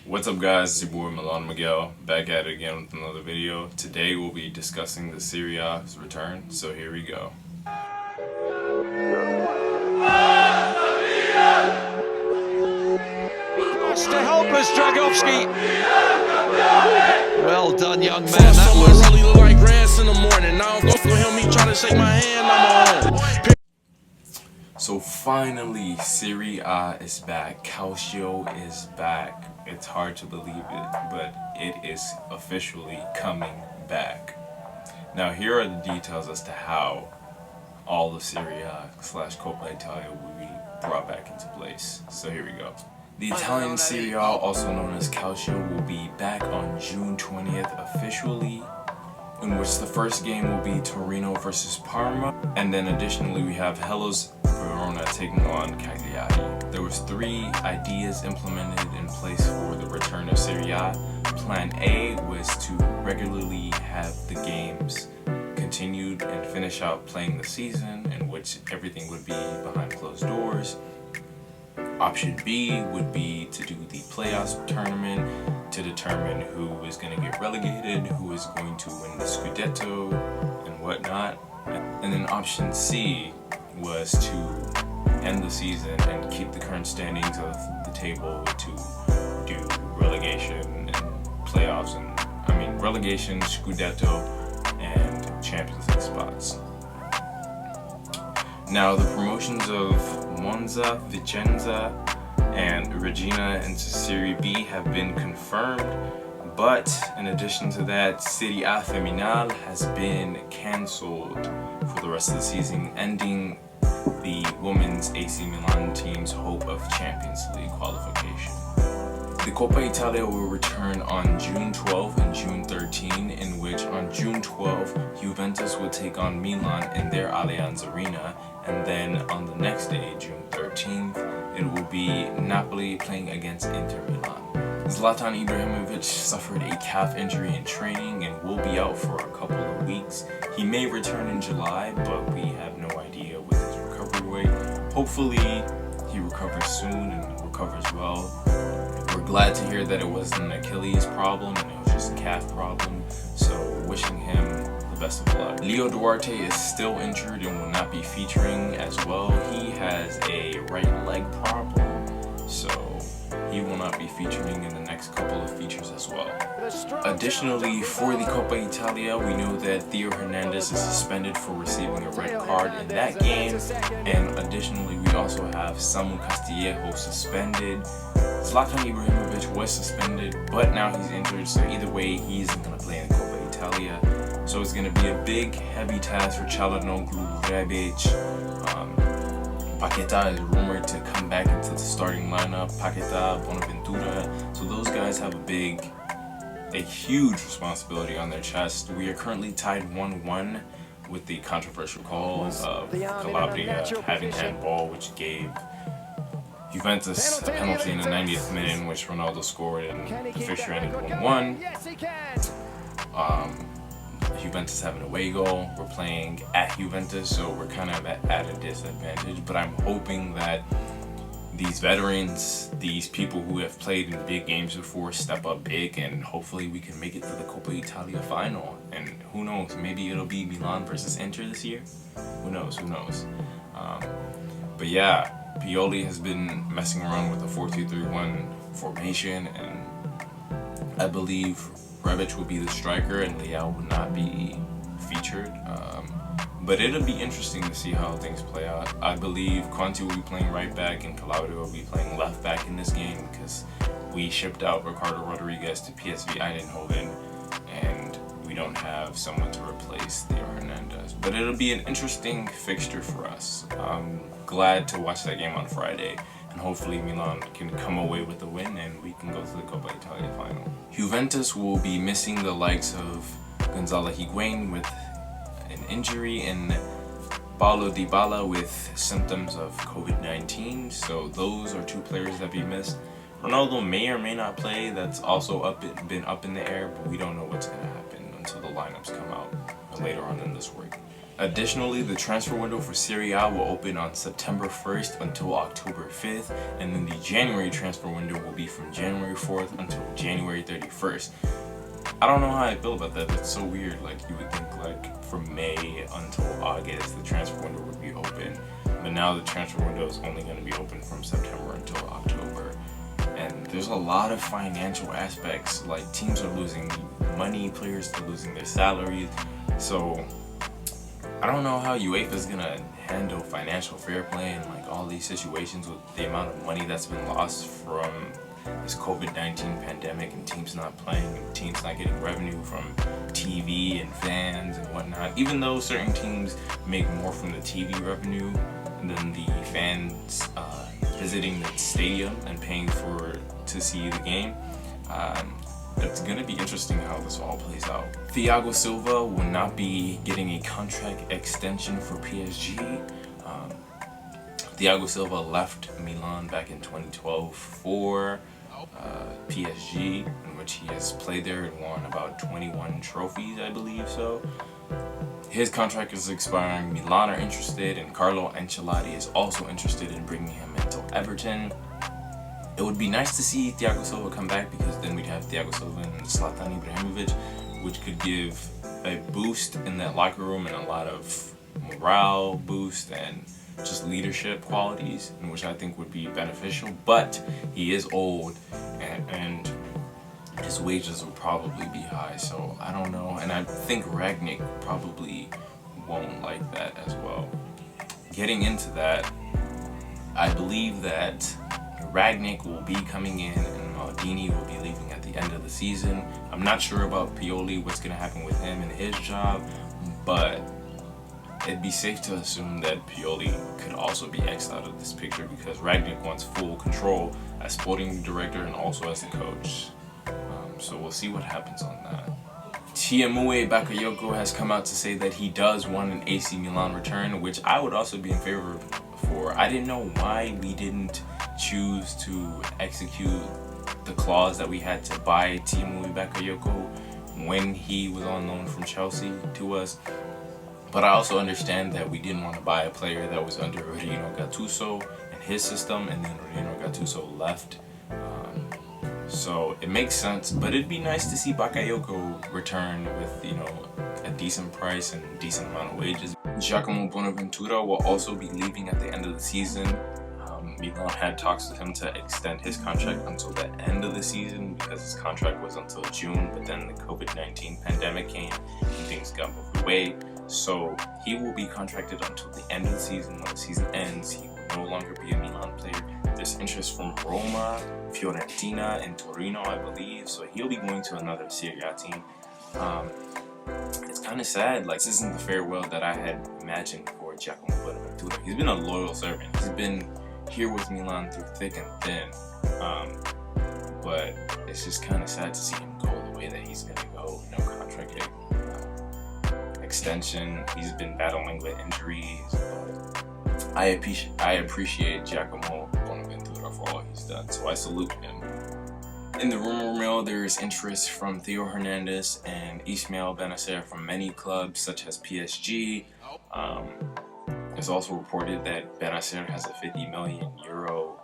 What's up guys, it's your boy Milan Miguel, back at it again with another video. Today we'll be discussing the Serie A's return, so here we go. To help us, Dragowski. Well done, young man. That was really look like grass in the morning. Now don't hear me try to shake my hand. I'm on. So finally, Serie A is back. Calcio is back. It's hard to believe it, but it is officially coming back. Now here are the details as to how all of Serie A / Coppa Italia will be brought back into place. So here we go. The Italian Serie A, also known as Calcio, will be back on June 20th officially, in which the first game will be Torino versus Parma, and then additionally we have Hellas Verona taking on Cagliari. There was 3 ideas implemented in place for the return of Serie A. Plan A was to regularly have the games continued and finish out playing the season, in which everything would be behind closed doors. Option B would be to do the playoffs tournament to determine who is going to get relegated, who is going to win the Scudetto, and whatnot. And then option C was to end the season and keep the current standings of the table to do relegation and playoffs, and relegation, Scudetto, and Champions League spots. Now the promotions of Monza, Vicenza, and Regina into Serie B have been confirmed, but in addition to that, Serie A Femminile has been cancelled for the rest of the season, ending the women's AC Milan team's hope of Champions League qualification. The Coppa Italia will return on June 12 and June 13, in which on June 12, Juventus will take on Milan in their Allianz Arena, and then on the next day, June 13th, it will be Napoli playing against Inter Milan. Zlatan Ibrahimovic suffered a calf injury in training and will be out for a couple of weeks. He may return in July, but we have no idea with his recovery rate. Hopefully, he recovers soon and recovers well. We're glad to hear that it wasn't an Achilles problem and it was just a calf problem, so wishing him the best of luck. Leo Duarte is still injured and will not be featuring as well. He has a right leg problem, so he will not be featuring in the next couple of features as well. Additionally, for the Coppa Italia, we know that Theo Hernandez is suspended for receiving a red card in that game, and additionally we also have Samu Castillejo suspended. Zlatan Ibrahimovic was suspended, but now he's injured, so either way he isn't going to play in the Coppa Italia. So it's going to be a big, heavy task for Çalhanoğlu, Rebic. Paquetá is rumored to come back into the starting lineup. Paquetá, Bonaventura. So those guys have a huge responsibility on their chest. We are currently tied 1-1 with the controversial call of Calabria having handball, which gave Juventus a penalty in the 90th minute, in which Ronaldo scored, and the fixture ended 1-1. Juventus have an away goal. We're playing at Juventus, so we're kind of at a disadvantage, but I'm hoping that these veterans, these people who have played in big games before, step up big, and hopefully we can make it to the Coppa Italia final. And who knows, maybe it'll be Milan versus Inter this year. Who knows? But yeah, Pioli has been messing around with the 4-2-3-1 formation, and I believe Rebic will be the striker and Leao will not be featured. But it'll be interesting to see how things play out. I believe Conte will be playing right back and Calabria will be playing left back in this game, because we shipped out Ricardo Rodriguez to PSV Eindhoven and we don't have someone to replace Theo Hernandez. But it'll be an interesting fixture for us. I'm glad to watch that game on Friday, and hopefully Milan can come away with the win and we can go to the Coppa Italia final. Juventus will be missing the likes of Gonzalo Higuain with an injury and Paulo Dybala with symptoms of COVID-19, so those are 2 players that be missed. Ronaldo may or may not play. That's also been up in the air, but we don't know what's going to happen until the lineups come out later on in this week. Additionally, the transfer window for Serie A will open on September 1st until October 5th, and then the January transfer window will be from January 4th until January 31st. I don't know how I feel about that. It's so weird. Like, you would think like from May until August the transfer window would be open, but now the transfer window is only going to be open from September until October. And there's a lot of financial aspects. Like, teams are losing money, players are losing their salaries. So I don't know how UEFA is gonna handle financial fair play and like all these situations with the amount of money that's been lost from this COVID-19 pandemic and teams not playing and teams not getting revenue from TV and fans and whatnot. Even though certain teams make more from the TV revenue than the fans visiting the stadium and paying to see the game. It's going to be interesting how this all plays out. Thiago Silva will not be getting a contract extension for PSG. Thiago Silva left Milan back in 2012 for PSG, in which he has played there and won about 21 trophies, I believe so. His contract is expiring. Milan are interested, and Carlo Ancelotti is also interested in bringing him into Everton. It would be nice to see Thiago Silva come back, because then we'd have Thiago Silva and Zlatan Ibrahimovic, which could give a boost in that locker room and a lot of morale boost and just leadership qualities, in which I think would be beneficial. But he is old, and his wages will probably be high, so I don't know. And I think Rangnick probably won't like that as well. Getting into that, I believe that Rangnick will be coming in and Maldini will be leaving at the end of the season. I'm not sure about Pioli, what's going to happen with him and his job, but it'd be safe to assume that Pioli could also be X'd out of this picture, because Rangnick wants full control as sporting director and also as the coach. So we'll see what happens on that. Tiemoué Bakayoko has come out to say that he does want an AC Milan return, which I would also be in favor of for. I didn't know why we didn't choose to execute the clause that we had to buy Tiemoué Bakayoko when he was on loan from Chelsea to us. But I also understand that we didn't want to buy a player that was under Rino Gattuso and his system, and then Rino Gattuso left. So it makes sense, but it'd be nice to see Bakayoko return with, a decent price and decent amount of wages. Giacomo Bonaventura will also be leaving at the end of the season. Milan had talks with him to extend his contract until the end of the season, because his contract was until June, but then the COVID-19 pandemic came and things got moved away. So he will be contracted until the end of the season. When the season ends, he will no longer be a Milan player. There's interest from Roma, Fiorentina, and Torino, I believe. So he'll be going to another Serie A team. It's kind of sad. Like, this isn't the farewell that I had imagined for Giacomo Bonaventura. He's been a loyal servant. He's been here with Milan through thick and thin. But it's just kind of sad to see him go the way that he's going to go. No contract extension. He's been battling with injuries. But I appreciate Giacomo Bonaventura for all he's done, so I salute him. In the rumor mill, there is interest from Theo Hernandez and Ismail Benacer from many clubs such as PSG. It's also reported that Benacer has a €50 million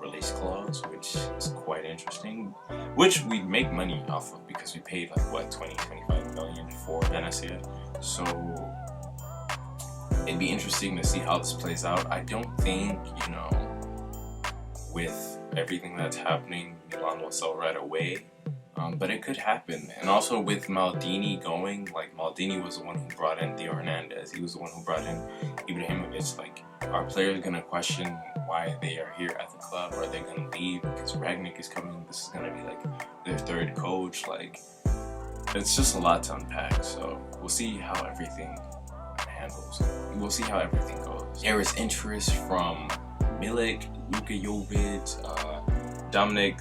release clause, which is quite interesting, which we make money off of, because we paid like 20-25 million for Benacer. So it'd be interesting to see how this plays out. I don't think, with everything that's happening, Milan will sell right away. But it could happen. And also with Maldini going, Maldini was the one who brought in Theo Hernandez. He was the one who brought in Ibrahimovic. Are players going to question why they are here at the club? Or are they going to leave because Rangnick is coming? This is going to be their third coach. It's just a lot to unpack. So we'll see how everything handles. We'll see how everything goes. There is interest from Milik, Luka Jovic, Dominic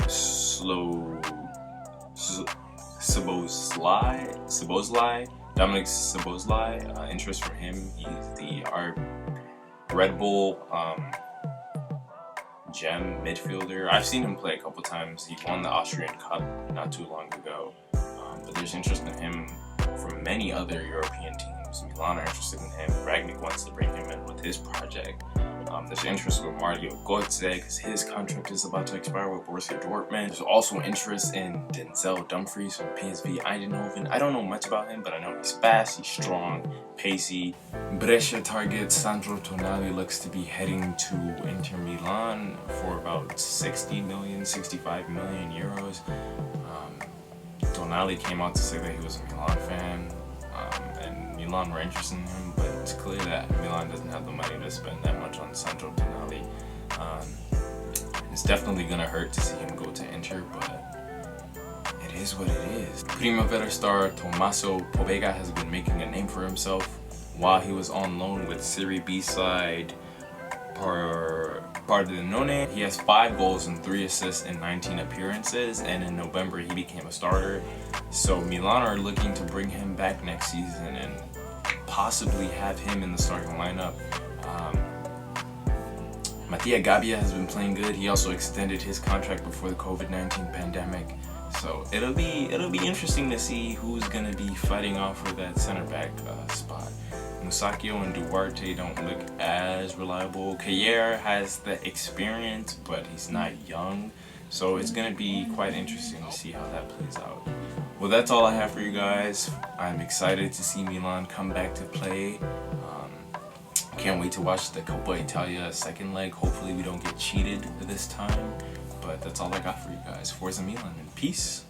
Dominic Szoboszlai, interest for him. He's our Red Bull gem midfielder. I've seen him play a couple times. He won the Austrian Cup not too long ago. But there's interest in him from many other European teams. Milan are interested in him. Ragnick wants to bring him in with his project. There's interest with Mario Götze because his contract is about to expire with Borussia Dortmund. There's also interest in Denzel Dumfries from PSV Eindhoven. I don't know much about him, but I know he's fast, he's strong, pacey. Brescia target Sandro Tonali looks to be heading to Inter Milan for about 60 million, 65 million euros. Tonali came out to say that he was a Milan fan, and Milan were interested in him, but it's clear that Milan doesn't have the money to spend that much on Sandro Tonali. It's definitely gonna hurt to see him go to Inter, but it is what it is. Primavera star Tommaso Pobega has been making a name for himself while he was on loan with Serie B side Pordenone. He has 5 goals and 3 assists in 19 appearances, and in November he became a starter. So Milan are looking to bring him back next season and possibly have him in the starting lineup. Mattia Gabbia has been playing good. He also extended his contract before the COVID-19 pandemic. So it'll be interesting to see who's gonna be fighting off for that center back spot. Musacchio and Duarte don't look as reliable. Kayer has the experience, but he's not young. So it's gonna be quite interesting to see how that plays out. Well, that's all I have for you guys. I'm excited to see Milan come back to play. Can't wait to watch the Coppa Italia second leg. Hopefully we don't get cheated this time. But that's all I got for you guys. Forza Milan and peace.